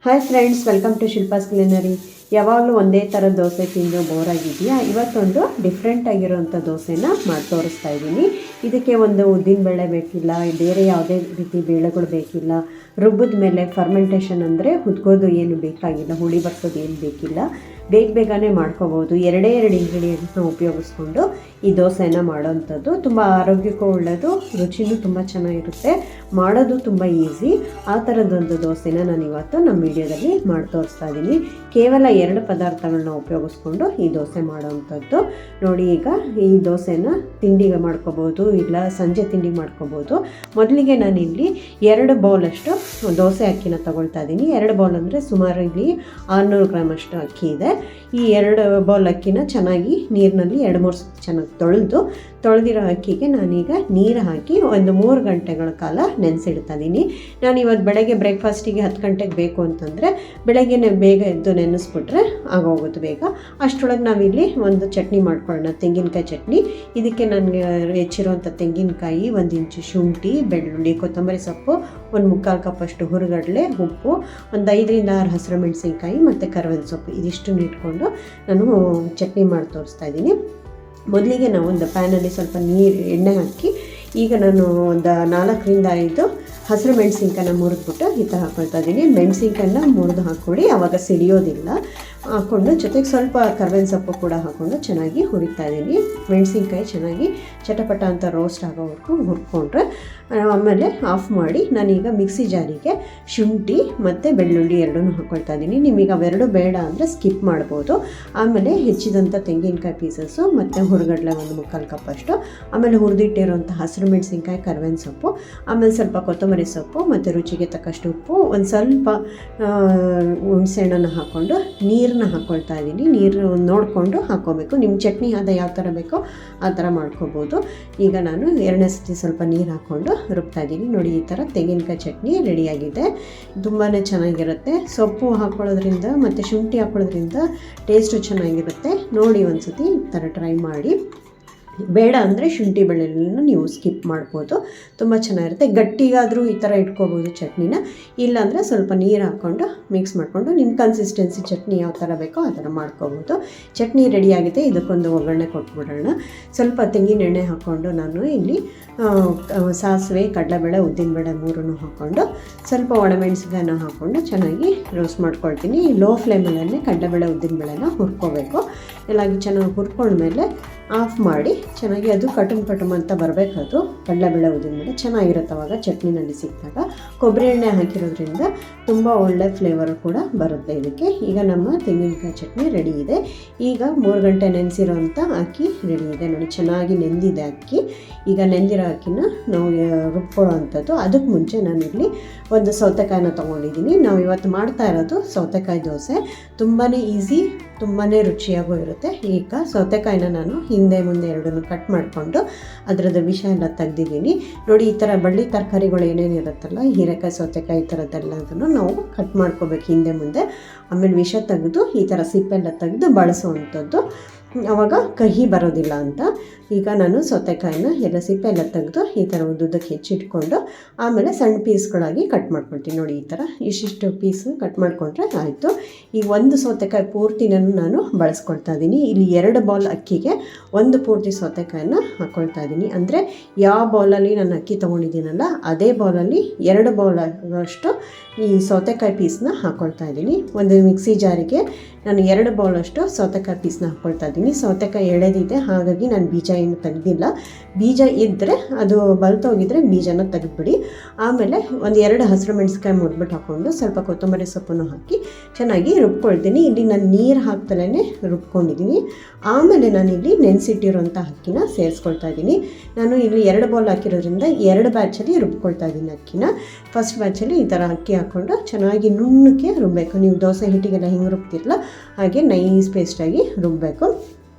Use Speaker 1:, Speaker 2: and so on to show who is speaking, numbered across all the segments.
Speaker 1: Hi friends, welcome to Shilpa's culinary. ಯಾವಾಗಲೂ ಒಂದೇ ಥರ ದೋಸೆ ತಿಂದು ಬೋರ್ ಆಗಿದೆಯಾ? ಇವತ್ತೊಂದು ಡಿಫ್ರೆಂಟ್ ಆಗಿರೋಂಥ ದೋಸೆನ ಮಾಡಿ ತೋರಿಸ್ತಾ ಇದ್ದೀನಿ. ಇದಕ್ಕೆ ಒಂದು ಉದ್ದಿನಬೇಳೆ ಬೇಕಿಲ್ಲ, ಬೇರೆ ಯಾವುದೇ ರೀತಿ ಬೇಳೆಗಳು ಬೇಕಿಲ್ಲ. ರುಬ್ಬದ ಮೇಲೆ ಫರ್ಮೆಂಟೇಷನ್ ಅಂದರೆ ಹುದ್ಕೋದು ಏನು ಬೇಕಾಗಿಲ್ಲ, ಹುಳಿ ಬರ್ಸೋದು ಏನು ಬೇಕಿಲ್ಲ. ಬೇಗನೆ ಮಾಡ್ಕೋಬೋದು. ಎರಡೇ ಎರಡು ಇಂಗ್ರೀಡಿಯೆಂಟ್ಸ್ನ ಉಪಯೋಗಿಸ್ಕೊಂಡು ಈ ದೋಸೆನ ಮಾಡೋವಂಥದ್ದು. ತುಂಬ ಆರೋಗ್ಯಕ್ಕೂ ಒಳ್ಳೆಯದು, ರುಚಿನೂ ತುಂಬ ಚೆನ್ನಾಗಿರುತ್ತೆ, ಮಾಡೋದು ತುಂಬ ಈಸಿ. ಆ ಥರದ್ದೊಂದು ದೋಸೆನ ನಾನು ಇವತ್ತು ನಮ್ಮ ವಿಡಿಯೋದಲ್ಲಿ ಮಾಡಿ ತೋರಿಸ್ತಾ ಇದ್ದೀನಿ. ಕೇವಲ 2 ಪದಾರ್ಥಗಳನ್ನ ಉಪಯೋಗಿಸ್ಕೊಂಡು ಈ ದೋಸೆ ಮಾಡೋವಂಥದ್ದು. ನೋಡಿ, ಈಗ ಈ ದೋಸೆನ ತಿಂಡಿಗೆ ಮಾಡ್ಕೋಬೋದು, ಇಲ್ಲ ಸಂಜೆ ತಿಂಡಿ ಮಾಡ್ಕೋಬೋದು. ಮೊದಲಿಗೆ ನಾನಿಲ್ಲಿ 2 ಬೌಲಷ್ಟು ದೋಸೆ ಅಕ್ಕಿನ ತೊಗೊಳ್ತಾ ಇದ್ದೀನಿ. 2 ಬೌಲ್ ಅಂದರೆ ಸುಮಾರು ಇಲ್ಲಿ 600 ಗ್ರಾಮ್ ಅಷ್ಟು ಅಕ್ಕಿ ಇದೆ. ಈ 2 ಬೌಲ್ ಅಕ್ಕಿನ ಚೆನ್ನಾಗಿ ನೀರಿನಲ್ಲಿ 2-3 ಸತಿ ಚೆನ್ನಾಗಿ ತೊಳೆದಿರೋ ಅಕ್ಕಿಗೆ ನಾನೀಗ ನೀರು ಹಾಕಿ ಒಂದು 3 ಗಂಟೆಗಳ ಕಾಲ ನೆನೆಸಿಡ್ತಾ ಇದ್ದೀನಿ. ನಾನು ಇವತ್ತು ಬೆಳಗ್ಗೆ ಬ್ರೇಕ್ಫಾಸ್ಟಿಗೆ 10 ಗಂಟೆಗೆ ಬೇಕು ಅಂತಂದರೆ ಬೆಳಗ್ಗೆನೇ ಬೇಗ ಎದ್ದು ನೆನೆಸ್ಬಿಟ್ರೆ ಆಗೋಗುತ್ತೆ ಬೇಗ. ಅಷ್ಟರೊಳಗೆ ನಾವಿಲ್ಲಿ ಒಂದು ಚಟ್ನಿ ಮಾಡ್ಕೊಳ್ಳೋಣ, ತೆಂಗಿನಕಾಯಿ ಚಟ್ನಿ. ಇದಕ್ಕೆ ನನಗೆ ಹೆಚ್ಚಿರುವಂಥ ತೆಂಗಿನಕಾಯಿ, 1 ಇಂಚು ಶುಂಠಿ, ಬೆಳ್ಳುಳ್ಳಿ, ಕೊತ್ತಂಬರಿ ಸೊಪ್ಪು, 1/4 ಕಪ್ಪಷ್ಟು ಹುರಿಗಡಲೆ, ಉಪ್ಪು, ಒಂದು 5ರಿಂದ 6 ಹಸಿರು ಮೆಣಸಿನ್ಕಾಯಿ ಮತ್ತು ಕರಿಬೇವಿನ ಸೊಪ್ಪು, ಇದಿಷ್ಟು ಇಟ್ಕೊಂಡು ನಾನು ಚಟ್ನಿ ಮಾಡಿ ತೋರಿಸ್ತಾ ಇದ್ದೀನಿ. ಮೊದಲಿಗೆ ನಾವು ಒಂದು ಪ್ಯಾನಲ್ಲಿ ಸ್ವಲ್ಪ ಎಣ್ಣೆ ಹಾಕಿ, ಈಗ ನಾನು ಒಂದು 4ರಿಂದ 5 ಹಸಿರು ಮೆಣಸಿನ್ಕಾಯಿನ ಮುರಿದ್ಬಿಟ್ಟು ಈ ಥರ ಹಾಕ್ಕೊಳ್ತಾ ಇದ್ದೀನಿ. ಮೆಣಸಿನ್ಕಾಯಿನ ಮುರಿದು ಹಾಕ್ಕೊಡಿ, ಆವಾಗ ಸಿಡಿಯೋದಿಲ್ಲ. ಹಾಕ್ಕೊಂಡು ಜೊತೆಗೆ ಸ್ವಲ್ಪ ಕರಿಬೇವಿನ ಸೊಪ್ಪು ಕೂಡ ಹಾಕ್ಕೊಂಡು ಚೆನ್ನಾಗಿ ಹುರಿತಾ ಇದ್ದೀನಿ. ಮೆಣಸಿನ್ಕಾಯಿ ಚೆನ್ನಾಗಿ ಚಟಪಟ ಅಂತ ರೋಸ್ಟ್ ಆಗೋವರೆಗೂ ಹುರ್ಕೊಂಡ್ರೆ ಆಮೇಲೆ ಆಫ್ ಮಾಡಿ ನಾನೀಗ ಮಿಕ್ಸಿ ಜಾರಿಗೆ ಶುಂಠಿ ಮತ್ತು ಬೆಳ್ಳುಳ್ಳಿ ಎರಡನ್ನೂ ಹಾಕ್ಕೊಳ್ತಾ ಇದ್ದೀನಿ. ನಿಮಗೆ ಅವೆರಡು ಬೇಡ ಅಂದರೆ ಸ್ಕಿಪ್ ಮಾಡ್ಬೋದು. ಆಮೇಲೆ ಹೆಚ್ಚಿದಂಥ ತೆಂಗಿನಕಾಯಿ ಪೀಸಸ್ಸು ಮತ್ತು ಹುರಿಗಡಲೆ 1/4 ಕಪ್ಪಷ್ಟು, ಆಮೇಲೆ ಹುರಿದಿಟ್ಟಿರೋಂಥ ಹಸಿರು ಮೆಣಸಿನ್ಕಾಯಿ, ಕರಿಬೇವಿನ ಸೊಪ್ಪು, ಆಮೇಲೆ ಸ್ವಲ್ಪ ಕೊತ್ತಂಬರಿ ಸೊಪ್ಪು ಮತ್ತು ರುಚಿಗೆ ತಕ್ಕಷ್ಟು ಉಪ್ಪು, ಒಂದು ಸ್ವಲ್ಪ ಹುಣಸೆಹಣ್ಣನ್ನು ಹಾಕ್ಕೊಂಡು ನೀರನ್ನ ಹಾಕ್ಕೊಳ್ತಾ ಇದ್ದೀನಿ. ನೀರು ನೋಡಿಕೊಂಡು ಹಾಕ್ಕೋಬೇಕು. ನಿಮ್ಮ ಚಟ್ನಿ ಅದ ಯಾವ ಥರ ಬೇಕೋ ಆ ಥರ ಮಾಡ್ಕೋಬೋದು. ಈಗ ನಾನು 2ನೇ ಸತಿ ಸ್ವಲ್ಪ ನೀರು ಹಾಕ್ಕೊಂಡು ರುಬ್ತಾ ಇದ್ದೀನಿ. ನೋಡಿ, ಈ ಥರ ತೆಂಗಿನಕಾಯಿ ಚಟ್ನಿ ರೆಡಿಯಾಗಿದೆ. ತುಂಬಾ ಚೆನ್ನಾಗಿರುತ್ತೆ. ಸೊಪ್ಪು ಹಾಕ್ಕೊಳ್ಳೋದ್ರಿಂದ ಮತ್ತು ಶುಂಠಿ ಹಾಕ್ಕೊಳ್ಳೋದ್ರಿಂದ ಟೇಸ್ಟು ಚೆನ್ನಾಗಿರುತ್ತೆ. ನೋಡಿ, ಒಂದು ಸತಿ ಈ ಥರ ಟ್ರೈ ಮಾಡಿ. ಬೇಡ ಅಂದರೆ ಶುಂಠಿ ಬೆಳ್ಳುಳ್ಳಿನ ನೀವು ಸ್ಕಿಪ್ ಮಾಡ್ಬೋದು, ತುಂಬ ಚೆನ್ನಾಗಿರುತ್ತೆ. ಗಟ್ಟಿಗಾದರೂ ಈ ಥರ ಇಟ್ಕೋಬೋದು ಚಟ್ನಿನ. ಇಲ್ಲಾಂದರೆ ಸ್ವಲ್ಪ ನೀರು ಹಾಕ್ಕೊಂಡು ಮಿಕ್ಸ್ ಮಾಡಿಕೊಂಡು ನಿಮ್ಮ ಕನ್ಸಿಸ್ಟೆನ್ಸಿ ಚಟ್ನಿ ಯಾವ ಥರ ಬೇಕೋ ಆ ಥರ ಮಾಡ್ಕೋಬೋದು. ಚಟ್ನಿ ರೆಡಿಯಾಗಿದೆ. ಇದಕ್ಕೊಂದು ಒಗ್ಗರಣೆ ಕೊಟ್ಬಿಡೋಣ. ಸ್ವಲ್ಪ ತೆಂಗಿನ ಎಣ್ಣೆ ಹಾಕ್ಕೊಂಡು ನಾನು ಇಲ್ಲಿ ಸಾಸಿವೆ, ಕಡಲೆಬೇಳೆ, ಉದ್ದಿನಬೇಳೆ 3 ಹಾಕ್ಕೊಂಡು ಸ್ವಲ್ಪ ಒಣಮೆಣಸಿನಕಾಯಿನ ಹಾಕ್ಕೊಂಡು ಚೆನ್ನಾಗಿ ರೋಸ್ಟ್ ಮಾಡ್ಕೊಳ್ತೀನಿ. ಲೋ ಫ್ಲೇಮಲ್ಲೇ ಕಡಲೆಬೇಳೆ, ಉದ್ದಿನಬೇಳೆನ ಹುರ್ಕೋಬೇಕು. ಎಲ್ಲಾಗಿ ಚೆನ್ನಾಗಿ ಹುರ್ಕೊಂಡ್ಮೇಲೆ ಆಫ್ ಮಾಡಿ ಚೆನ್ನಾಗಿ ಅದು ಕಟುಮ್ ಅಂತ ಬರಬೇಕದು. ಕಡಲೆಬೇಳೆ, ಉದ್ದಿನಬೇಳೆ ಚೆನ್ನಾಗಿರುತ್ತೆ ಅವಾಗ ಚಟ್ನಿನಲ್ಲಿ ಸಿಕ್ಕಿದಾಗ. ಕೊಬ್ಬರಿ ಎಣ್ಣೆ ಹಾಕಿರೋದ್ರಿಂದ ತುಂಬ ಒಳ್ಳೆ ಫ್ಲೇವರ್ ಕೂಡ ಬರುತ್ತೆ ಇದಕ್ಕೆ. ಈಗ ನಮ್ಮ ತೆಂಗಿನಕಾಯಿ ಚಟ್ನಿ ರೆಡಿ ಇದೆ. ಈಗ 3 ಗಂಟೆ ನೆನೆಸಿರೋಂಥ ಅಕ್ಕಿ ರೆಡಿ ಇದೆ. ನೋಡಿ, ಚೆನ್ನಾಗಿ ನೆಂದಿದೆ ಅಕ್ಕಿ. ಈಗ ನೆಂದಿರೋ ಅಕ್ಕಿನ ನಾವು ರುಬ್ಕೊಳ್ಳೋ ಅಂಥದ್ದು. ಅದಕ್ಕೆ ಮುಂಚೆ ನಾನಿಲ್ಲಿ ಒಂದು ಸೌತೆಕಾಯಿನ ತೊಗೊಂಡಿದ್ದೀನಿ. ನಾವು ಇವತ್ತು ಮಾಡ್ತಾ ಇರೋದು ಸೌತೆಕಾಯಿ ದೋಸೆ. ತುಂಬಾ ಈಸಿ, ತುಂಬಾ ರುಚಿಯಾಗೂ ಇರುತ್ತೆ. ಈಗ ಸೌತೆಕಾಯಿನ ನಾನು ಹಿಂದೆ ಮುಂದೆ ಎರಡನ್ನೂ ಕಟ್ ಮಾಡಿಕೊಂಡು ಅದರದ್ದು ವಿಷ ಎಲ್ಲ ತೆಗ್ದಿದ್ದೀನಿ. ನೋಡಿ, ಈ ಥರ ಬಳ್ಳಿ ತರಕಾರಿಗಳು ಏನೇನು ಇರುತ್ತಲ್ಲ, ಹೀರೆಕಾಯಿ, ಸೌತೆಕಾಯಿ, ಈ ಥರದ್ದೆಲ್ಲದನ್ನು ನಾವು ಕಟ್ ಮಾಡ್ಕೋಬೇಕು ಹಿಂದೆ ಮುಂದೆ. ಆಮೇಲೆ ವಿಷ ತೆಗೆದು ಈ ಥರ ಸಿಪ್ಪೆಲ್ಲ ತೆಗೆದು ಬಳಸುವಂಥದ್ದು, ಆವಾಗ ಕಹಿ ಬರೋದಿಲ್ಲ ಅಂತ. ಈಗ ನಾನು ಸೌತೆಕಾಯಿನ ಎಲ್ಲ ಸಿಪ್ಪೆ ಎಲ್ಲ ತೆಗೆದು ಈ ಥರ ಉದ್ದುದ್ದಕ್ಕೆ ಹೆಚ್ಚಿಟ್ಕೊಂಡು ಆಮೇಲೆ ಸಣ್ಣ ಪೀಸ್ಗಳಾಗಿ ಕಟ್ ಮಾಡ್ಕೊಳ್ತೀನಿ. ನೋಡಿ, ಈ ಥರ ಇಷ್ಟಿಷ್ಟು ಪೀಸ್ ಕಟ್ ಮಾಡಿಕೊಂಡ್ರೆ ಆಯಿತು. ಈ ಒಂದು ಸೌತೆಕಾಯಿ ಪೂರ್ತಿನೂ ನಾನು ಬಳಸ್ಕೊಳ್ತಾ ಇದ್ದೀನಿ. ಇಲ್ಲಿ 2 ಬೌಲ್ ಅಕ್ಕಿಗೆ 1 ಪೂರ್ತಿ ಸೌತೆಕಾಯಿನ ಹಾಕ್ಕೊಳ್ತಾ ಇದ್ದೀನಿ. ಅಂದರೆ ಯಾವ ಬೌಲಲ್ಲಿ ನಾನು ಅಕ್ಕಿ ತೊಗೊಂಡಿದ್ದೀನಲ್ಲ ಅದೇ ಬೌಲಲ್ಲಿ 2 ಬೌಲ್ ಅಷ್ಟು ಈ ಸೌತೆಕಾಯಿ ಪೀಸ್ನ ಹಾಕ್ಕೊಳ್ತಾ ಇದ್ದೀನಿ. ಒಂದು ಮಿಕ್ಸಿ ಜಾರಿಗೆ ನಾನು 2 ಬೌಲಷ್ಟು ಸೌತೆಕಾಯಿ ಪೀಸ್ನ ಹಾಕ್ಕೊಳ್ತಾ ಇದ್ದೀನಿ. ಸೌತೆಕಾಯಿ ಎಳೆದಿದೆ, ಹಾಗಾಗಿ ನಾನು ಬೀಜ ಏನು ತೆಗೆದಿಲ್ಲ. ಬೀಜ ಇದ್ದರೆ ಅದು ಬಲ್ತೋಗಿದ್ರೆ ಬೀಜನ ತೆಗೆದುಬಿಡಿ. ಆಮೇಲೆ ಒಂದು 2 ಹಸಿರು ಮೆಣಸಿನ್ಕಾಯಿ ಮುರಿದ್ಬಿಟ್ಟು ಹಾಕ್ಕೊಂಡು ಸ್ವಲ್ಪ ಕೊತ್ತಂಬರಿ ಸೊಪ್ಪನ್ನು ಹಾಕಿ ಚೆನ್ನಾಗಿ ರುಬ್ಕೊಳ್ತೀನಿ. ಇಲ್ಲಿ ನಾನು ನೀರು ಹಾಕ್ತಲೇ ರುಬ್ಕೊಂಡಿದ್ದೀನಿ. ಆಮೇಲೆ ನಾನಿಲ್ಲಿ ನೆನೆಸಿಟ್ಟಿರೋಂಥ ಅಕ್ಕಿನ ಸೇರಿಸ್ಕೊಳ್ತಾ ಇದ್ದೀನಿ. ನಾನು ಇಲ್ಲಿ 2 ಬೌಲ್ ಹಾಕಿರೋದ್ರಿಂದ 2 ಬ್ಯಾಚಲ್ಲಿ ರುಬ್ಕೊಳ್ತಾ ಇದ್ದೀನಿ ಅಕ್ಕಿನ. ಫಸ್ಟ್ ಬ್ಯಾಚಲ್ಲಿ ಈ ಥರ ಅಕ್ಕಿ ಹಾಕ್ಕೊಂಡು ಚೆನ್ನಾಗಿ ನುಣ್ಣಕ್ಕೆ ರುಬ್ಬಬೇಕು. ನೀವು ದೋಸೆ ಹಿಟ್ಟಿಗೆಲ್ಲ ಹಿಂಗೆ ರುಬ್ತಿರಲ್ಲ ಹಾಗೆ ನೈಸ್ ಪೇಸ್ಟಾಗಿ ರುಬ್ಬಬೇಕು.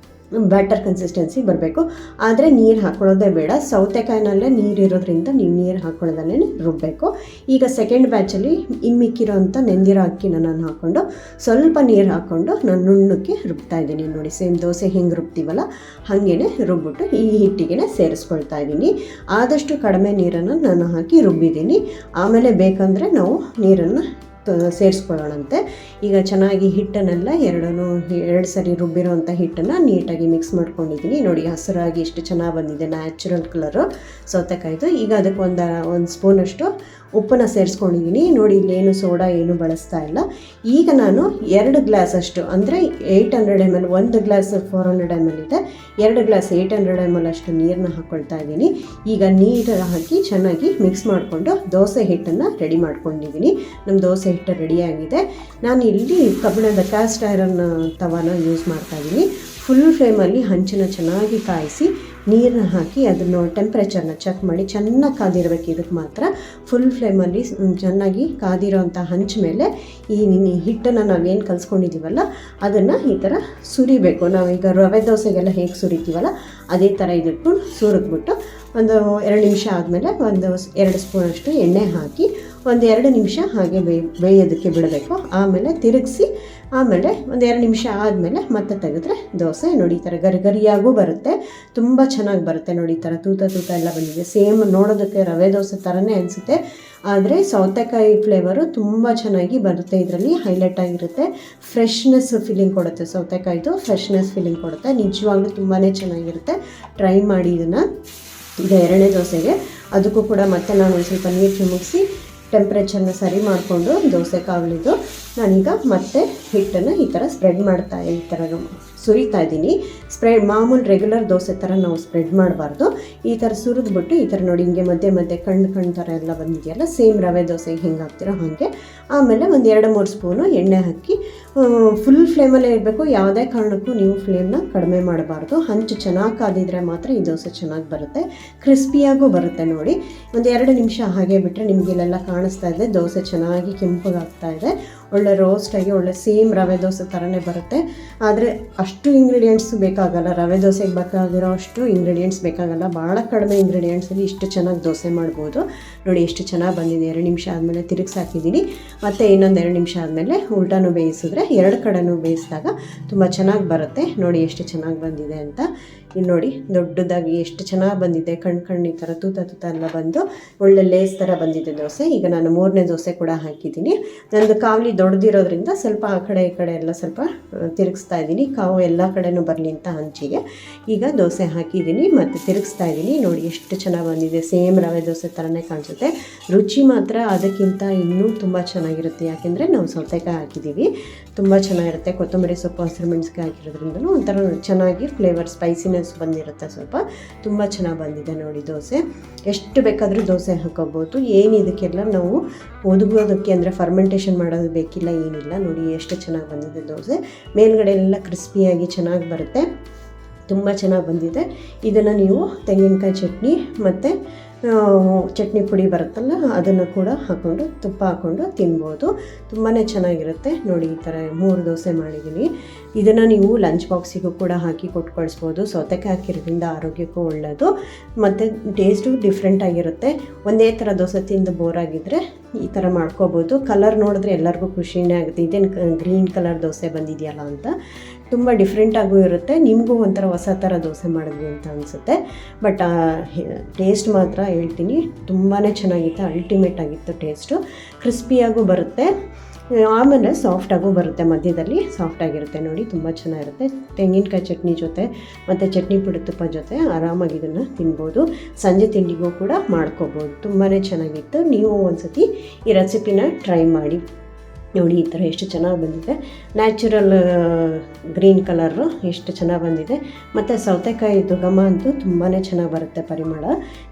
Speaker 1: ಬ್ಯಾಟರ್ ಕನ್ಸಿಸ್ಟೆನ್ಸಿ ಬರಬೇಕು. ಆದರೆ ನೀರು ಹಾಕ್ಕೊಳ್ಳೋದೇ ಬೇಡ. ಸೌತೆಕಾಯಿನಲ್ಲೇ ನೀರಿರೋದ್ರಿಂದ ನೀವು ನೀರು ಹಾಕ್ಕೊಳ್ಳೋದಲ್ಲೇ ರುಬ್ಬಬೇಕು. ಈಗ ಸೆಕೆಂಡ್ ಬ್ಯಾಚಲ್ಲಿ ಮಿಕ್ಕಿರೋಂಥ ನೆಂದಿರೋ ಅಕ್ಕಿನ ನಾನು ಹಾಕ್ಕೊಂಡು ಸ್ವಲ್ಪ ನೀರು ಹಾಕ್ಕೊಂಡು ನಾನು ನುಣ್ಣಕ್ಕೆ ರುಬ್ತಾ ಇದ್ದೀನಿ. ನೋಡಿ, ಸೇಮ್ ದೋಸೆ ಹೆಂಗೆ ರುಬ್ತೀವಲ್ಲ ಹಾಗೇ ರುಬ್ಬಿಟ್ಟು ಈ ಹಿಟ್ಟಿಗೆ ಸೇರಿಸ್ಕೊಳ್ತಾ ಇದ್ದೀನಿ. ಆದಷ್ಟು ಕಡಿಮೆ ನೀರನ್ನು ನಾನು ಹಾಕಿ ರುಬ್ಬಿದ್ದೀನಿ. ಆಮೇಲೆ ಬೇಕಂದರೆ ನಾವು ನೀರನ್ನು ಸೇರಿಸ್ಕೊಳ್ಳೋಣಂತೆ. ಈಗ ಚೆನ್ನಾಗಿ ಹಿಟ್ಟನ್ನೆಲ್ಲ ಎರಡು ಸರಿ ರುಬ್ಬಿರೋಂಥ ಹಿಟ್ಟನ್ನು ನೀಟಾಗಿ ಮಿಕ್ಸ್ ಮಾಡ್ಕೊಂಡಿದ್ದೀನಿ. ನೋಡಿ ಹಸಿರಾಗಿ ಎಷ್ಟು ಚೆನ್ನಾಗಿ ಬಂದಿದೆ, ನ್ಯಾಚುರಲ್ ಕಲರು ಸೌತೆಕಾಯಿದು. ಈಗ ಅದಕ್ಕೆ ಒಂದು ಸ್ಪೂನಷ್ಟು ಉಪ್ಪನ್ನು ಸೇರಿಸ್ಕೊಂಡಿದ್ದೀನಿ. ನೋಡಿ ಇಲ್ಲೇನು ಸೋಡಾ ಏನು ಬಳಸ್ತಾ ಇಲ್ಲ. ಈಗ ನಾನು 2 ಗ್ಲಾಸಷ್ಟು ಅಂದರೆ 800 ml, 1 ಗ್ಲಾಸ್ 400 ml ಇದೆ, 2 ಗ್ಲಾಸ್ 800 ml ಅಷ್ಟು ನೀರನ್ನ ಹಾಕ್ಕೊಳ್ತಾ ಇದ್ದೀನಿ. ಈಗ ನೀರು ಹಾಕಿ ಚೆನ್ನಾಗಿ ಮಿಕ್ಸ್ ಮಾಡಿಕೊಂಡು ದೋಸೆ ಹಿಟ್ಟನ್ನು ರೆಡಿ ಮಾಡ್ಕೊಂಡಿದ್ದೀನಿ. ನಮ್ಮ ದೋಸೆ ಹಿಟ್ಟು ರೆಡಿಯಾಗಿದೆ. ನಾನು ಇಲ್ಲಿ ಕಬ್ಬಿಣದ ಕ್ಯಾಸ್ಟ್ ಐರನ್ ತವಾನ ಯೂಸ್ ಮಾಡ್ತಾಯಿದ್ದೀನಿ. ಫುಲ್ ಫ್ಲೇಮಲ್ಲಿ ಹಂಚನ್ನು ಚೆನ್ನಾಗಿ ಕಾಯಿಸಿ ನೀರನ್ನ ಹಾಕಿ ಅದನ್ನು ಟೆಂಪ್ರೇಚರ್ನ ಚೆಕ್ ಮಾಡಿ ಚೆನ್ನಾಗಿ ಕಾದಿರಬೇಕು. ಇದಕ್ಕೆ ಮಾತ್ರ ಫುಲ್ ಫ್ಲೇಮಲ್ಲಿ ಚೆನ್ನಾಗಿ ಕಾದಿರೋಂಥ ಹಂಚ ಮೇಲೆ ಈ ಹಿಟ್ಟನ್ನು ನಾವೇನು ಕಲಿಸ್ಕೊಂಡಿದ್ದೀವಲ್ಲ ಅದನ್ನು ಈ ಥರ ಸುರಿಬೇಕು. ನಾವೀಗ ರವೆ ದೋಸೆಗೆಲ್ಲ ಹೇಗೆ ಸುರಿತೀವಲ್ಲ ಅದೇ ಥರ ಇದಕ್ಕೂ ಸುರಿದ್ಬಿಟ್ಟು ಒಂದು 2 ನಿಮಿಷ ಆದಮೇಲೆ ಒಂದು 2 ಸ್ಪೂನಷ್ಟು ಎಣ್ಣೆ ಹಾಕಿ ಒಂದು 2 ನಿಮಿಷ ಹಾಗೆ ಬೇಯೋದಕ್ಕೆ ಬಿಡಬೇಕು. ಆಮೇಲೆ ತಿರುಗಿಸಿ ಆಮೇಲೆ ಒಂದು 2 ನಿಮಿಷ ಆದಮೇಲೆ ಮತ್ತೆ ತೆಗೆದ್ರೆ ದೋಸೆ ನೋಡಿ ಈ ಥರ ಗರಿಯಾಗೂ ಬರುತ್ತೆ, ತುಂಬ ಚೆನ್ನಾಗಿ ಬರುತ್ತೆ. ನೋಡಿ ಈ ಥರ ತೂತ ಎಲ್ಲ ಬಂದಿದೆ. ಸೇಮ್ ನೋಡೋದಕ್ಕೆ ರವೆ ದೋಸೆ ಥರನೇ ಅನಿಸುತ್ತೆ, ಆದರೆ ಸೌತೆಕಾಯಿ ಫ್ಲೇವರು ತುಂಬ ಚೆನ್ನಾಗಿ ಬರುತ್ತೆ. ಇದರಲ್ಲಿ ಹೈಲೈಟ್ ಆಗಿರುತ್ತೆ, ಫ್ರೆಶ್ನೆಸ್ ಫೀಲಿಂಗ್ ಕೊಡುತ್ತೆ. ಸೌತೆಕಾಯಿದು ಫ್ರೆಶ್ನೆಸ್ ಫೀಲಿಂಗ್ ಕೊಡುತ್ತೆ. ನಿಜವಾಗ್ಲೂ ತುಂಬಾ ಚೆನ್ನಾಗಿರುತ್ತೆ. ಟ್ರೈ ಮಾಡಿ ಇದನ್ನು. ಈಗ 2ನೇ ದೋಸೆಗೆ ಅದಕ್ಕೂ ಕೂಡ ಮತ್ತೆ ನಾನು ಒಂದು ಸ್ವಲ್ಪ ನೀರು ಚಿಮುಕಿಸಿ ಟೆಂಪ್ರೇಚರ್ನ ಸರಿ ಮಾಡಿಕೊಂಡು ದೋಸೆ ಕಾವಲಿದ್ದು ನಾನೀಗ ಮತ್ತೆ ಹಿಟ್ಟನ್ನು ಈ ಥರ ಸ್ಪ್ರೆಡ್ ಮಾಡ್ತಾ ಈ ಥರ ಸುರಿತಾ ಇದ್ದೀನಿ. ಮಾಮೂಲು ರೆಗ್ಯುಲರ್ ದೋಸೆ ಥರ ನಾವು ಸ್ಪ್ರೆಡ್ ಮಾಡಬಾರ್ದು. ಈ ಥರ ಸುರಿದ್ಬಿಟ್ಟು ಈ ಥರ ನೋಡಿ ಹಿಂಗೆ ಮಧ್ಯೆ ಕಣ್ಣು ಥರ ಎಲ್ಲ ಬಂದಿದೆಯಲ್ಲ, ಸೇಮ್ ರವೆ ದೋಸೆಗೆ ಹೆಂಗೆ ಹಾಕ್ತಿರೋ ಹಾಗೆ. ಆಮೇಲೆ ಒಂದು 2-3 ಸ್ಪೂನು ಎಣ್ಣೆ ಹಾಕಿ ಫುಲ್ ಫ್ಲೇಮಲ್ಲೇ ಇರಬೇಕು. ಯಾವುದೇ ಕಾರಣಕ್ಕೂ ನೀವು ಫ್ಲೇಮ್ನ ಕಡಿಮೆ ಮಾಡಬಾರ್ದು. ಹಂಚು ಚೆನ್ನಾಗಿ ಕಾದಿದ್ರೆ ಮಾತ್ರ ಈ ದೋಸೆ ಚೆನ್ನಾಗಿ ಬರುತ್ತೆ, ಕ್ರಿಸ್ಪಿಯಾಗೂ ಬರುತ್ತೆ. ನೋಡಿ ಒಂದು 2 ನಿಮಿಷ ಹಾಗೆ ಬಿಟ್ಟರೆ ನಿಮಗೆ ಇಲ್ಲೆಲ್ಲ ಕಾಣಿಸ್ತಾ ಇದೆ ದೋಸೆ ಚೆನ್ನಾಗಿ ಕೆಂಪಗಾಗ್ತಾ ಇದೆ. ಒಳ್ಳೆ ರೋಸ್ಟಾಗಿ ಒಳ್ಳೆ ಸೇಮ್ ರವೆ ದೋಸೆ ಥರನೇ ಬರುತ್ತೆ. ಆದರೆ ಅಷ್ಟು ಇಂಗ್ರೀಡಿಯೆಂಟ್ಸ್ ಬೇಕಾಗಲ್ಲ, ರವೆ ದೋಸೆಗೆ ಬೇಕಾಗಿರೋ ಅಷ್ಟು ಇಂಗ್ರೀಡಿಯೆಂಟ್ಸ್ ಬೇಕಾಗಲ್ಲ. ಭಾಳ ಕಡಿಮೆ ಇಂಗ್ರೀಡಿಯೆಂಟ್ಸಲ್ಲಿ ಇಷ್ಟು ಚೆನ್ನಾಗಿ ದೋಸೆ ಮಾಡ್ಬೋದು. ನೋಡಿ ಎಷ್ಟು ಚೆನ್ನಾಗಿ ಬಂದಿದೆ. 2 ನಿಮಿಷ ಆದಮೇಲೆ ತಿರುಗಿಸಾಕಿದ್ದೀನಿ. ಮತ್ತು ಇನ್ನೊಂದು 2 ನಿಮಿಷ ಆದಮೇಲೆ ಉಲ್ಟಾನು ಬೇಯಿಸಿದ್ರೆ 2 ಕಡೆನೂ ಬೇಯಿಸಿದಾಗ ತುಂಬ ಚೆನ್ನಾಗಿ ಬರುತ್ತೆ. ನೋಡಿ ಎಷ್ಟು ಚೆನ್ನಾಗಿ ಬಂದಿದೆ ಅಂತ. ಇಲ್ಲಿ ನೋಡಿ ದೊಡ್ಡದಾಗಿ ಎಷ್ಟು ಚೆನ್ನಾಗಿ ಬಂದಿದೆ. ಕಣ್ಣು ಈ ಥರ ತೂತ ಎಲ್ಲ ಬಂದು ಒಳ್ಳೆ ಲೇಸ್ ಥರ ಬಂದಿದೆ ದೋಸೆ. ಈಗ ನಾನು 3ನೇ ದೋಸೆ ಕೂಡ ಹಾಕಿದ್ದೀನಿ. ನಂದು ಕಾವಲಿ ದೊಡ್ಡದಿರೋದ್ರಿಂದ ಸ್ವಲ್ಪ ಆ ಕಡೆ ಈ ಕಡೆ ಎಲ್ಲ ಸ್ವಲ್ಪ ತಿರುಗಿಸ್ತಾ ಇದ್ದೀನಿ, ಕಾವು ಎಲ್ಲ ಕಡೆನೂ ಬರಲಿ ಅಂತ ಹಂಚಿಗೆ. ಈಗ ದೋಸೆ ಹಾಕಿದ್ದೀನಿ ಮತ್ತು ತಿರುಗಿಸ್ತಾ ಇದ್ದೀನಿ. ನೋಡಿ ಎಷ್ಟು ಚೆನ್ನಾಗಿ ಬಂದಿದೆ. ಸೇಮ್ ರವೆ ದೋಸೆ ಥರನೇ ಕಾಣಿಸುತ್ತೆ. ರುಚಿ ಮಾತ್ರ ಅದಕ್ಕಿಂತ ಇನ್ನೂ ತುಂಬ ಚೆನ್ನಾಗಿರುತ್ತೆ, ಯಾಕೆಂದರೆ ನಾವು ಸೌತೆಕಾಯಿ ಹಾಕಿದ್ದೀವಿ. ತುಂಬ ಚೆನ್ನಾಗಿರುತ್ತೆ. ಕೊತ್ತಂಬರಿ ಸೊಪ್ಪು, ಹಸಿರು ಮೆಣಸಿನಕಾಯಿ ಹಾಕಿರೋದ್ರಿಂದಲೂ ಒಂಥರ ಚೆನ್ನಾಗಿ ಫ್ಲೇವರ್ ಸ್ಪೈಸಿನೆಸ್ ಬಂದಿರುತ್ತೆ. ಸ್ವಲ್ಪ ತುಂಬ ಚೆನ್ನಾಗಿ ಬಂದಿದೆ ನೋಡಿ ದೋಸೆ. ಎಷ್ಟು ಬೇಕಾದರೂ ದೋಸೆ ಹಾಕೋಬೋದು. ಏನು ಇದಕ್ಕೆಲ್ಲ ನಾವು ಒದಗೋದಕ್ಕೆ ಅಂದರೆ ಫರ್ಮೆಂಟೇಷನ್ ಮಾಡೋದು ಬೇಕಿಲ್ಲ, ಏನಿಲ್ಲ. ನೋಡಿ ಎಷ್ಟು ಚೆನ್ನಾಗಿ ಬಂದಿದೆ ದೋಸೆ. ಮೇಲ್ಗಡೆ ಎಲ್ಲ ಕ್ರಿಸ್ಪಿಯಾಗಿ ಚೆನ್ನಾಗಿ ಬರುತ್ತೆ, ತುಂಬ ಚೆನ್ನಾಗಿ ಬಂದಿದೆ. ಇದನ್ನು ನೀವು ತೆಂಗಿನಕಾಯಿ ಚಟ್ನಿ ಮತ್ತು ಚಟ್ನಿ ಪುಡಿ ಬರುತ್ತಲ್ಲ ಅದನ್ನು ಕೂಡ ಹಾಕ್ಕೊಂಡು ತುಪ್ಪ ಹಾಕ್ಕೊಂಡು ತಿನ್ಬೋದು. ತುಂಬಾ ಚೆನ್ನಾಗಿರುತ್ತೆ. ನೋಡಿ ಈ ಥರ 3 ದೋಸೆ ಮಾಡಿದ್ದೀನಿ. ಇದನ್ನು ನೀವು ಲಂಚ್ ಬಾಕ್ಸಿಗೂ ಕೂಡ ಹಾಕಿ ಕೊಟ್ಟು ಕಳಿಸ್ಬೋದು. ಸೌತೆಕಾಯಿ ಹಾಕಿರೋದ್ರಿಂದ ಆರೋಗ್ಯಕ್ಕೂ ಒಳ್ಳೆಯದು ಮತ್ತು ಟೇಸ್ಟು ಡಿಫ್ರೆಂಟಾಗಿರುತ್ತೆ. ಒಂದೇ ಥರ ದೋಸೆ ತಿಂದು ಬೋರಾಗಿದ್ದರೆ ಈ ಥರ ಮಾಡ್ಕೋಬೋದು. ಕಲರ್ ನೋಡಿದ್ರೆ ಎಲ್ಲರಿಗೂ ಖುಷಿನೇ ಆಗುತ್ತೆ, ಇದೇನು ಗ್ರೀನ್ ಕಲರ್ ದೋಸೆ ಬಂದಿದೆಯಲ್ಲ ಅಂತ. ತುಂಬ ಡಿಫ್ರೆಂಟಾಗೂ ಇರುತ್ತೆ. ನಿಮಗೂ ಒಂಥರ ಹೊಸ ಥರ ದೋಸೆ ಮಾಡಿದ್ವಿ ಅಂತ ಅನಿಸುತ್ತೆ. ಬಟ್ ಟೇಸ್ಟ್ ಮಾತ್ರ ಹೇಳ್ತೀನಿ ತುಂಬಾ ಚೆನ್ನಾಗಿತ್ತು, ಅಲ್ಟಿಮೇಟ್ ಆಗಿತ್ತು ಟೇಸ್ಟು. ಕ್ರಿಸ್ಪಿಯಾಗೂ ಬರುತ್ತೆ, ಆಮೇಲೆ ಸಾಫ್ಟಾಗೂ ಬರುತ್ತೆ, ಮಧ್ಯದಲ್ಲಿ ಸಾಫ್ಟಾಗಿರುತ್ತೆ. ನೋಡಿ ತುಂಬ ಚೆನ್ನಾಗಿರುತ್ತೆ. ತೆಂಗಿನಕಾಯಿ ಚಟ್ನಿ ಜೊತೆ ಮತ್ತು ಚಟ್ನಿ ಪುಡಿ ತುಪ್ಪ ಜೊತೆ ಆರಾಮಾಗಿ ಇದನ್ನು ತಿನ್ಬೋದು. ಸಂಜೆ ತಿಂಡಿಗೂ ಕೂಡ ಮಾಡ್ಕೋಬೋದು. ತುಂಬಾ ಚೆನ್ನಾಗಿತ್ತು. ನೀವು ಒಂದ್ಸತಿ ಈ ರೆಸಿಪಿನ ಟ್ರೈ ಮಾಡಿ. ನೋಡಿ ಈ ಥರ ಎಷ್ಟು ಚೆನ್ನಾಗಿ ಬಂದಿದೆ. ನ್ಯಾಚುರಲ್ ಗ್ರೀನ್ ಕಲರು ಎಷ್ಟು ಚೆನ್ನಾಗಿ ಬಂದಿದೆ. ಮತ್ತು ಸೌತೆಕಾಯಿದು ಘಮ ಅಂತೂ ತುಂಬಾ ಚೆನ್ನಾಗಿ ಬರುತ್ತೆ ಪರಿಮಳ.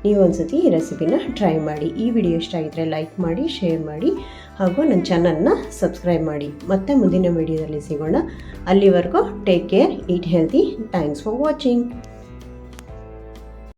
Speaker 1: ನೀವು ಒಂದ್ಸತಿ ಈ ರೆಸಿಪಿನ ಟ್ರೈ ಮಾಡಿ. ಈ ವಿಡಿಯೋ ಇಷ್ಟ ಆಗಿದ್ರೆ ಲೈಕ್ ಮಾಡಿ, ಶೇರ್ ಮಾಡಿ ಹಾಗೂ ನನ್ನ ಚಾನಲ್ನ ಸಬ್ಸ್ಕ್ರೈಬ್ ಮಾಡಿ. ಮತ್ತೆ ಮುಂದಿನ ವಿಡಿಯೋದಲ್ಲಿ ಸಿಗೋಣ. ಅಲ್ಲಿವರೆಗೂ take care, heat healthy. Thanks for watching.